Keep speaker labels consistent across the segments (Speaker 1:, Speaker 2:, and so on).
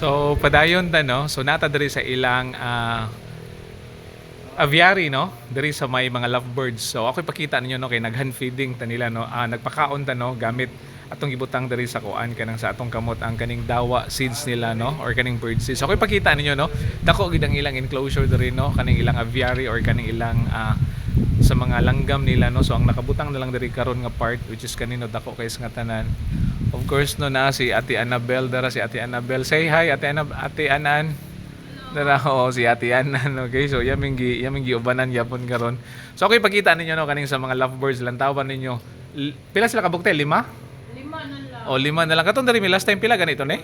Speaker 1: So padayon ta no. So nata diri sa ilang aviary no, diri sa may mga lovebirds. So ako ipakita ninyo no kay nag-hand feeding ta nila no. Nagpakaon ta no gamit atong gibutang diri sa kuan kanang sa atong kamot ang kaning dawa seeds nila no or kaning bird seeds. So ako ipakita ninyo no. Dako gid ang ilang enclosure diri no kaning ilang aviary or kaning ilang sa mga langgam nila no. So ang nakabutang na lang diri karon nga part which is kanino dako kay nga tanan. Of course no na si Ate Annabel dara si Ate Annabel. Say hi Ate Anan. Dara si Ate Anan. Okay, so yaming giubanan yapon karon. So ako ipakita ninyo no kaning sa mga lovebirds lantawan ninyo. Pila sila kabukte? 5?
Speaker 2: Lima na lang.
Speaker 1: O 5 na lang. Katong diri mi last time pila ganito ni?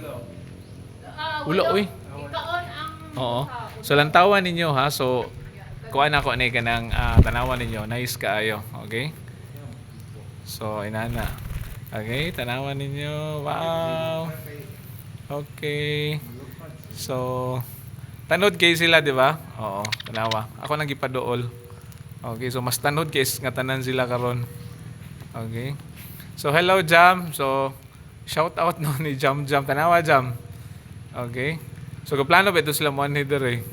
Speaker 1: Ulo uy.
Speaker 2: Ikaon ang
Speaker 1: Oo. So lantawan ninyo ha. So kuan ako ni kanang tanawan ninyo. Nice kaayo. Okay? So inana. Okay, tanawan ninyo. Wow. Okay. So tanod kay sila, di ba? Oo, tanawa. Ako nang gipaduol. Okay, so mas tanod kay nga tanan sila karon. Okay. So hello Jam. So shout out no ni Jam tanawa Jam. Okay. So gaplano ba ito sila mo ni dere.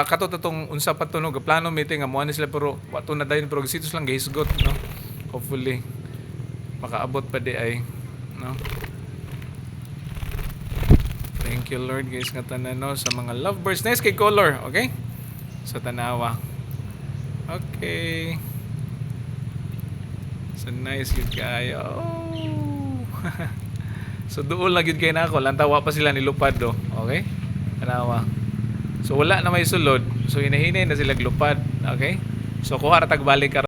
Speaker 1: Kato tong unsa pa tunog gaplano meeting nga mo ni sila pero wato na dayon pero sitos lang gahisgot no. Hopefully makaabot pa di ay no. Thank you Lord guys nga tanan no sa mga lovebirds. Nice kay color, okay? So tanawa. Okay. So nice gid kayo. Oh. So duol na gid kay nako, lantawa pa sila nilupad do. Okay? Tanawa. So wala na may sulod. So hinahinay na sila glupad, okay? So kuha ra tag balik